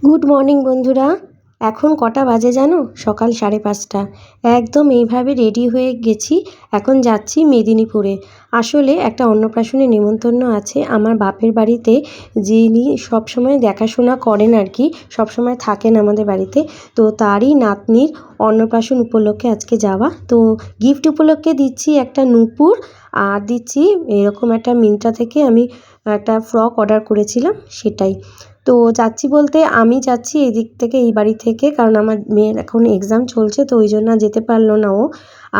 Good morning বন্ধুরা। এখন কটা বাজে জানো? সকাল 5:30। একদম এইভাবে রেডি হয়ে গেছি। এখন যাচ্ছি মেদিনীপুরে। আসলে একটা অন্নপ্রাশনের নেমন্তন্ন আছে আমার বাপের বাড়িতে, যিনি সবসময় দেখাশোনা করেন আর কি, সবসময় থাকেন আমাদের বাড়িতে। তো তারই নাতনির অন্নপ্রাশন উপলক্ষে আজকে যাওয়া। তো গিফট উপলক্ষে দিচ্ছি একটা নূপুর, আর দিচ্ছি এরকম একটা মিন্ত্রা থেকে আমি একটা ফ্রক অর্ডার করেছিলাম, সেটাই। তো যাচ্ছি বলতে আমি যাচ্ছি এই দিক থেকে, এই বাড়ি থেকে, কারণ আমার মেয়ের এখন এক্সাম চলছে, তো ওই জন্য যেতে পারলো না ও।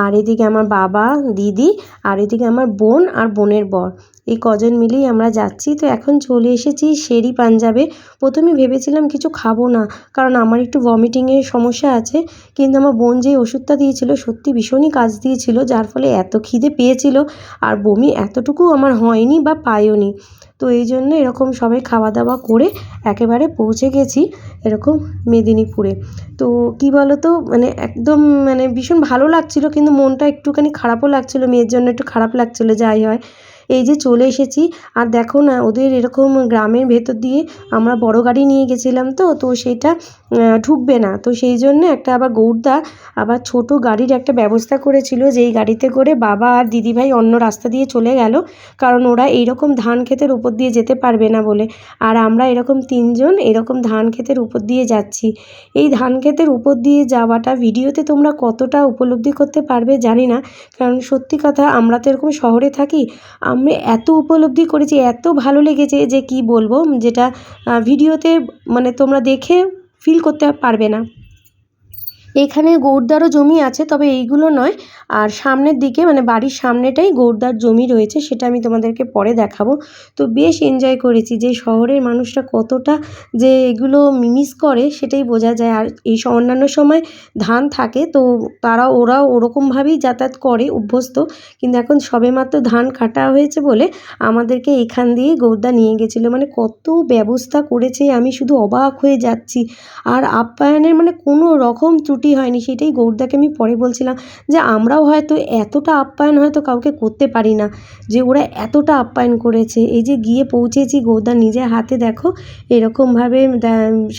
আর এদিকে আমার বাবা, দিদি, আর এদিকে আমার বোন আর বোনের বর, এই কজন মিলেই আমরা যাচ্ছি। তো এখন চলে এসেছি শেরি পাঞ্জাবে। প্রথমে ভেবেছিলাম কিছু খাবো না, কারণ আমার একটু ভমিটিংয়ের সমস্যা আছে, কিন্তু আমার বোন যে ওষুধটা দিয়েছিল সত্যি ভীষণই কাজ দিয়েছিল, যার ফলে এত খিদে পেয়েছিল আর বমি এতটুকু আমার হয়নি বা পাইওনি। তো এই জন্য এরকম সবাই খাওয়া দাওয়া করে একেবারে পৌঁছে গেছি এরকম মেদিনীপুরে। তো কী বলো তো, মানে একদম মানে ভীষণ ভালো লাগছিল, কিন্তু মনটা একটুখানি খারাপও লাগছিল, মেয়ের জন্য একটু খারাপ লাগছিল। যাই হয়, এই যে চলে এসেছি। আর দেখো না, ওদের এরকম গ্রামের ভেতর দিয়ে আমরা বড় গাড়ি নিয়ে গেছিলাম, তো সেটা ঢুকবে না, তো সেই জন্য একটা আবার গৌড়দা আবার ছোট গাড়ির একটা ব্যবস্থা করেছিল, যেই গাড়িতে করে বাবা আর দিদিভাই অন্য রাস্তা দিয়ে চলে গেল, কারণ ওরা এইরকম ধান ক্ষেতের উপর দিয়ে যেতে পারবে না বলে। আর আমরা এরকম তিনজন এরকম ধান ক্ষেতের উপর দিয়ে যাচ্ছি। এই ধান ক্ষেতের উপর দিয়ে যাওয়াটা ভিডিওতে তোমরা কতটা উপলব্ধি করতে পারবে জানি না, কারণ সত্যি কথা, আমরা তো এরকম শহরে থাকি, আমি এত উপলব্ধি করেছি, এত ভালো লেগেছে যে কি বলবো, যেটা ভিডিওতে মানে তোমরা দেখে ফিল করতে পারবে না। এখানে গৌড়দারও জমি আছে, তবে এইগুলো নয়। আর সামনের দিকে মানে বাড়ির সামনেটাই গৌড়দার জমি রয়েছে, সেটা আমি তোমাদেরকে পরে দেখাবো। তো বেশ এনজয় করেছি। যে শহরের মানুষরা কতটা যে এগুলো মিস করে সেটাই বোঝা যায়। আর এই অন্যান্য সময় ধান থাকে, তো ওরা ওরকমভাবেই যাতায়াত করে, অভ্যস্ত। কিন্তু এখন সবেমাত্র ধান কাটা হয়েছে বলে আমাদেরকে এখান দিয়েই গৌড়দা নিয়ে গেছিলো। মানে কত ব্যবস্থা করেছে, আমি শুধু অবাক হয়ে যাচ্ছি। আর আপ্যায়নের মানে কোনো রকম ত্রুটি হয়নি, সেটাই গৌড়দাকে আমি পরে বলছিলাম যে আমরাও হয়তো এতটা আপ্যায়ন হয়তো কাউকে করতে পারি না, যে ওরা এতটা আপ্যায়ন করেছে। এই যে গিয়ে পৌঁছেছি, গৌড়দা নিজের হাতে দেখো এরকমভাবে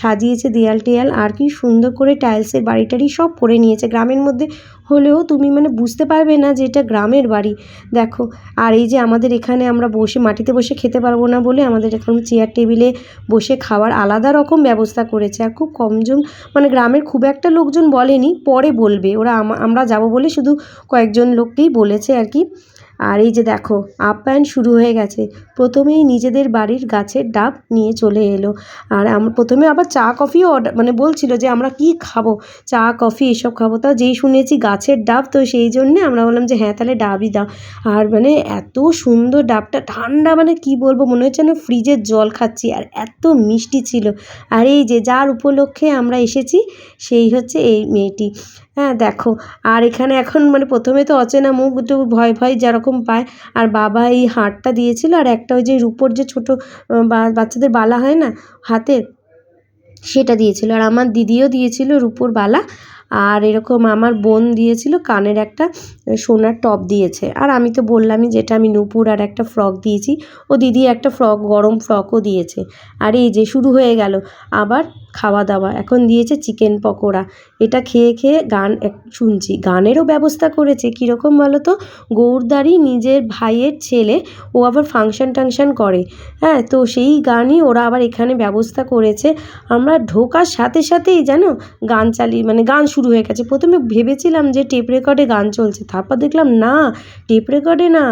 সাজিয়েছে দেয়াল টেয়াল, আর কি সুন্দর করে টাইলসের বাড়িটারি সব করে নিয়েছে। গ্রামের মধ্যে হলেও তুমি মানে বুঝতে পারবে না যে এটা গ্রামের বাড়ি, দেখো। আর এই যে আমাদের এখানে আমরা বসে মাটিতে বসে খেতে পারবো না বলে আমাদের এখন চেয়ার টেবিলে বসে খাওয়ার আলাদা রকম ব্যবস্থা করেছে। আর খুব কমজন, মানে গ্রামের খুব একটা লোকজন বলেনি, পরে বলবে ওরা, আমরা যাব বলে শুধু কয়েকজন লোককেই বলেছে আর কি। আর এই যে দেখো আপ্যায়ন শুরু হয়ে গেছে। প্রথমেই নিজেদের বাড়ির গাছের ডাব নিয়ে চলে এলো। আর প্রথমে আবার চা কফিও মানে বলছিল যে আমরা কি খাবো, চা কফি এসব খাবো, তা যেই শুনেছি গাছের ডাব, তো সেই জন্যে আমরা বললাম যে হ্যাঁ তাহলে ডাবই দাও। আর মানে এত সুন্দর ডাবটা, ঠান্ডা, মানে কি বলবো, মনে হচ্ছে না ফ্রিজের জল খাচ্ছি, আর এত মিষ্টি ছিল। আর এই যে যার উপলক্ষে আমরা এসেছি সেই হচ্ছে এই মেয়েটি। হ্যাঁ দেখো, আর এখানে এখন মানে প্রথমে তো অচেনা মুখ, একটু ভয় ভয় যেরকম পায়। আর বাবা এই হারটা দিয়েছিল, আর একটা ওই যে রূপোর যে ছোটো বাচ্চাদের বালা হয় না হাতের, সেটা দিয়েছিল। আর আমার দিদিও দিয়েছিল রূপোর বালা। আর এরকম আমার বোন দিয়েছিল কানের একটা সোনার টপ দিয়েছে। আর আমি তো বললামই যেটা আমি নূপুর আর একটা ফ্রক দিয়েছি, ও দিদি একটা ফ্রক, গরম ফ্রকও দিয়েছে। আর এই যে শুরু হয়ে গেল আবার খাওয়া দাওয়া। এখন দিয়েছে চিকেন পকোড়া, এটা খেয়ে খেয়ে গান শুনছি। গানেরও ব্যবস্থা করেছে, কীরকম বলো তো, গৌড়দারই নিজের ভাইয়ের ছেলে, ও আবার ফাংশন টাংশন করে, হ্যাঁ, তো সেই গানই ওরা আবার এখানে ব্যবস্থা করেছে। আমরা ঢোকার সাথে সাথেই জানো গান মানে গান শুরু হয়ে গেছে। প্রথমে ভেবেছিলাম যে টেপ রেকর্ডে গান চলছে, তারপর দেখলাম না, টেপ রেকর্ডে না।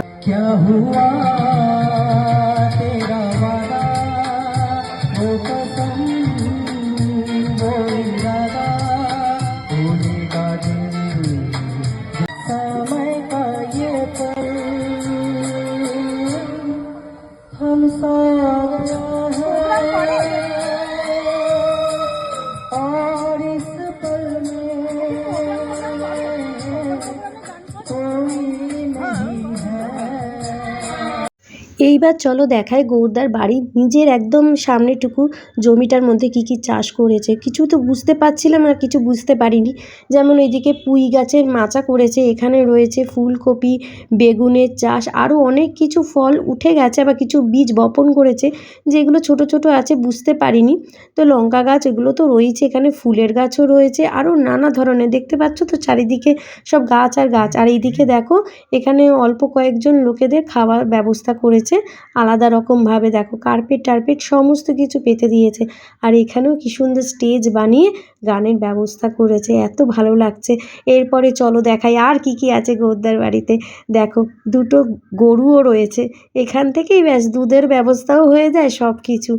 এইবার চলো দেখাই গৌরদার বাড়ি নিজের একদম সামনেটুকু জমিটার মধ্যে কি কি চাষ করেছে। কিছু তো বুঝতে পারছিলাম আর কিছু বুঝতে পারিনি। যেমন এইদিকে পুঁই গাছের মাচা করেছে, এখানে রয়েছে ফুলকপি, বেগুনের চাষ, আরও অনেক কিছু ফল উঠে গেছে, আবার কিছু বীজ বপন করেছে যেগুলো ছোট ছোট আছে বুঝতে পারিনি। তো লঙ্কা গাছ এগুলো তো রয়েছে, এখানে ফুলের গাছও রয়েছে, আরও নানা ধরনের দেখতে পাচ্ছ তো চারিদিকে সব গাছ আর গাছ। আর এইদিকে দেখো এখানে অল্প কয়েকজন লোকেদের খাওয়ার ব্যবস্থা করেছে আলাদা রকমভাবে। দেখো কার্পেট টার্পেট সমস্ত কিছু পেতে দিয়েছে। আর এখানেও কি সুন্দর স্টেজ বানিয়ে গানের ব্যবস্থা করেছে, এত ভালো লাগছে। এরপরে চলো দেখাই আর কি কি আছে গৌরদার বাড়িতে। দেখো দুটো গরুও রয়েছে, এখান থেকেই ব্যাস দুধের ব্যবস্থাও হয়ে যায় সব কিছু।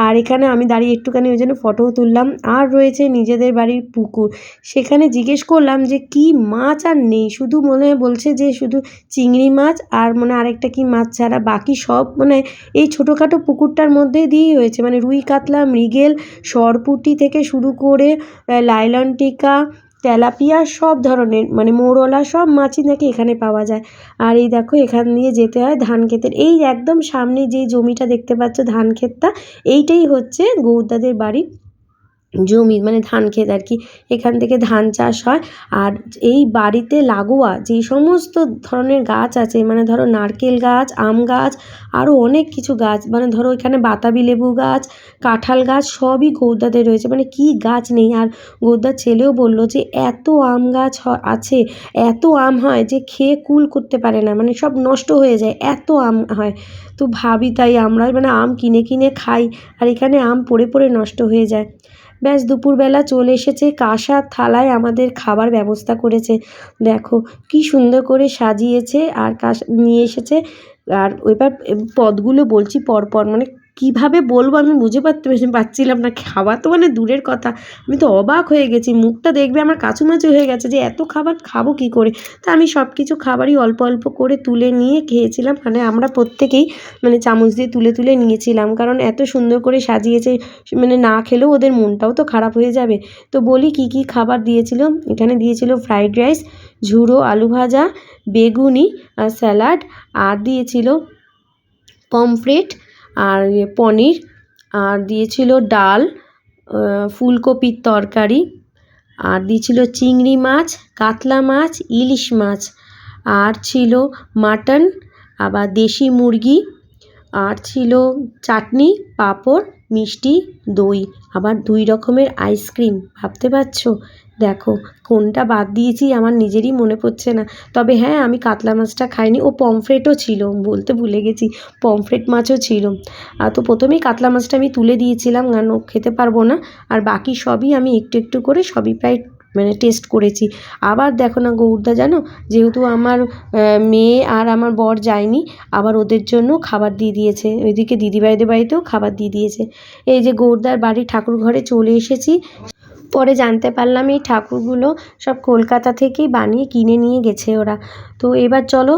আর এখানে আমি দাঁড়িয়ে একটুখানি ওই জন্য ফটোও তুললাম। আর রয়েছে নিজেদের বাড়ির পুকুর, সেখানে জিজ্ঞেস করলাম যে কি মাছ আর নেই, শুধু মনে বলছে যে শুধু চিংড়ি মাছ আর আরেকটা কি মাছ ছাড়া বাকি সব এই ছোটোখাটো পুকুরটার মধ্যে দিয়েই হয়েছে, রুই কাতলা মৃগেল সরপুঁটি থেকে শুরু করে লাইলন টিকা তেলাপিয়া সব ধরনের মোরলা সব মাছই নাকি এখানে পাওয়া যায়। আর এই দেখো এখান দিয়ে যেতে হয় ধান ক্ষেতের, এই একদম সামনে যে জমিটা দেখতে পাচ্ছ ধান ক্ষেতটা, এইটাই হচ্ছে গৌরদাদের বাড়ি জমি, ধান ক্ষেত আর কি। এখান থেকে ধান চাষ হয়। আর এই বাড়িতে লাগোয়া যে সমস্ত ধরনের গাছ আছে, ধরো নারকেল গাছ, আম গাছ, আরও অনেক কিছু গাছ, ধরো এখানে বাতাবি লেবু গাছ, কাঁঠাল গাছ সবই গৌরদাদের রয়েছে, কি গাছ নেই। আর গৌরদার ছেলেও বললো যে এত আম গাছ আছে, এত আম হয় যে খেয়ে কুল করতে পারে না, সব নষ্ট হয়ে যায়, এত আম হয়। তো ভাবি তাই আমরা আম কিনে কিনে খাই, আর এখানে আম পড়ে পড়ে নষ্ট হয়ে যায়। ব্যাস দুপুরবেলা চলে এসেছে, কাঁসার থালায় আমাদের খাবার ব্যবস্থা করেছে। দেখো কি সুন্দর করে সাজিয়েছে আর নিয়ে এসেছে। আর এবার পদগুলো বলছি পরপর, কীভাবে বলবো আমি বুঝে পাচ্ছিলাম না। খাওয়া তো দূরের কথা, আমি তো অবাক হয়ে গেছি, মুখটা দেখবে আমার কাচুমাচু হয়ে গেছে যে এত খাবার খাবো কী করে। তা আমি সব কিছু খাবারই অল্প অল্প করে তুলে নিয়ে খেয়েছিলাম, আমরা প্রত্যেকেই চামচ দিয়ে তুলে তুলে নিয়েছিলাম, কারণ এত সুন্দর করে সাজিয়েছে, না খেলেও ওদের মনটাও তো খারাপ হয়ে যাবে। তো বলি কি কি খাবার দিয়েছিল। এখানে দিয়েছিল ফ্রাইড রাইস, ঝুড়ো আলু ভাজা, বেগুনি আর স্যালাড, আর দিয়েছিল পমফ্রেট আর পনির, আর দিয়েছিল ডাল, ফুলকপির তরকারি, আর দিয়েছিল চিংড়ি মাছ, কাতলা মাছ, ইলিশ মাছ, আর ছিল মাটন, আবার দেশি মুরগি, আর ছিল চাটনি, পাঁপড়, মিষ্টি, দই, আবার 2 রকমের আইসক্রিম। ভাবতে পারছো? দেখো কোনটা বাদ দিয়েছি আমার নিজেরই মনে পড়ছে না। তবে হ্যাঁ, আমি কাতলা মাছটা খাইনি, ও পমফ্রেটও ছিল, বলতে ভুলে গেছি, পমফ্রেট মাছও ছিল। তো প্রথমেই কাতলা মাছটা আমি তুলে দিয়েছিলাম, কারণ ও খেতে পারবো না। আর বাকি সবই আমি একটু একটু করে সবই প্রায় টেস্ট করেছি। আবার দেখো না গৌরদা জানো, যেহেতু আমার মেয়ে আর আমার বর যায়নি, আবার ওদের জন্য খাবার দিয়ে দিয়েছে, ওইদিকে দিদিভাইদের বাড়িতেও খাবার দিয়ে দিয়েছে। এই যে গৌরদার বাড়ি ঠাকুর ঘরে চলে এসেছি। পরে জানতে পারলাম এই ঠাকুরগুলো সব কলকাতা থেকেই বানিয়ে কিনে নিয়ে গেছে ওরা। তো এবার চলো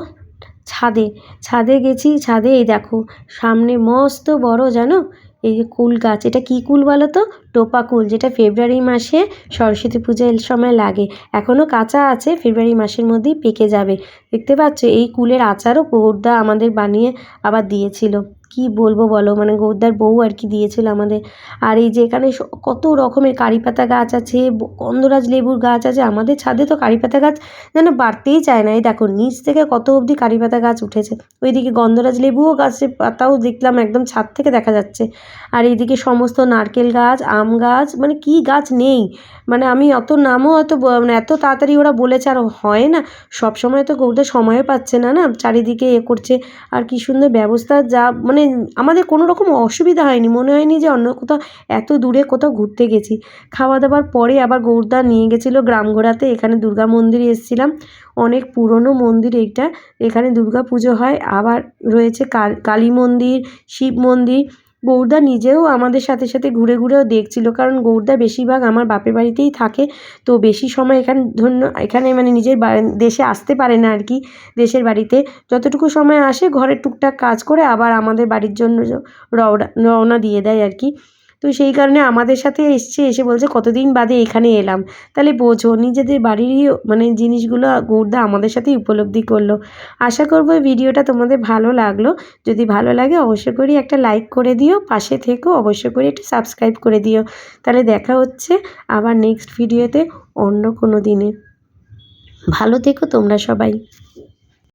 ছাদে, ছাদে গেছি। ছাদে এই দেখো সামনে মস্ত বড় জানো এই যে কুল গাছ, এটা কি কুল বলো তো? টোপা কুল, যেটা ফেব্রুয়ারি মাসে সরস্বতী পুজোর সময় লাগে, এখনও কাঁচা আছে, ফেব্রুয়ারি মাসের মধ্যেই পেকে যাবে। দেখতে পাচ্ছ এই কুলের আচারও গৌরদা আমাদের বানিয়ে আবার দিয়েছিল। কি বলবো বলো, গৌরদার বউ আর কি দিয়েছিল আমাদের। আর এই যে এখানে কত রকমের কারিপাতা গাছ আছে, গন্ধরাজ লেবুর গাছ আছে। আমাদের ছাদে তো কারিপাতা গাছ যেন বাড়তেই চায় না। এই দেখো নিচ থেকে কত অবধি কারিপাতা গাছ উঠেছে। ওইদিকে গন্ধরাজ লেবুও গাছের পাতাও দেখলাম একদম ছাদ থেকে দেখা যাচ্ছে। আর এইদিকে সমস্ত নারকেল গাছ, আম গাছ, কি গাছ নেই, আমি অত নামও হয়তো এত তাড়াতাড়ি ওরা বলেছে আর হয় না। সব সময় তো গৌরদা সময়ও পাচ্ছে না, চারিদিকে করছে। আর কি সুন্দর ব্যবস্থা, যা আমাদের কোনো রকম অসুবিধা হয়নি, মনে হয়নি যে অন্য কোথাও এত দূরে কোথাও ঘুরতে গেছি। খাওয়া দাওয়ার পরে আবার গৌরদা নিয়ে গেছিলো গ্রাম ঘোরাতে। এখানে দুর্গা মন্দিরে এসেছিলাম, অনেক পুরনো মন্দির এইটা, এখানে দুর্গা পুজো হয়। আবার রয়েছে কালী মন্দির, শিব মন্দির। গৌরদা নিজেও আমাদের সাথে সাথে ঘুরে ঘুরেও দেখছিল, কারণ গৌরদা বেশিরভাগ আমার বাপের বাড়িতেই থাকে, তো বেশি সময় এখানে নিজের দেশে আসতে পারে না আর কি। দেশের বাড়িতে যতটুকু সময় আসে ঘরের টুকটাক কাজ করে আবার আমাদের বাড়ির জন্য রওনা দিয়ে দেয় আর কি। তো সেই কারণে আমাদের সাথে এসছে, এসে বলছে কতদিন বাদে এখানে এলাম। তাহলে বোঝো নিজেদের বাড়িরই মানে জিনিসগুলো গৌরদা আমাদের সাথেই উপলব্ধি করলো। আশা করবো এই ভিডিওটা তোমাদের ভালো লাগলো। যদি ভালো লাগে অবশ্যই করে একটা লাইক করে দিও, পাশে থেকো, অবশ্যই করে একটু সাবস্ক্রাইব করে দিও। তাহলে দেখা হচ্ছে আবার নেক্সট ভিডিওতে অন্য কোনো দিনে। ভালো থেকো তোমরা সবাই।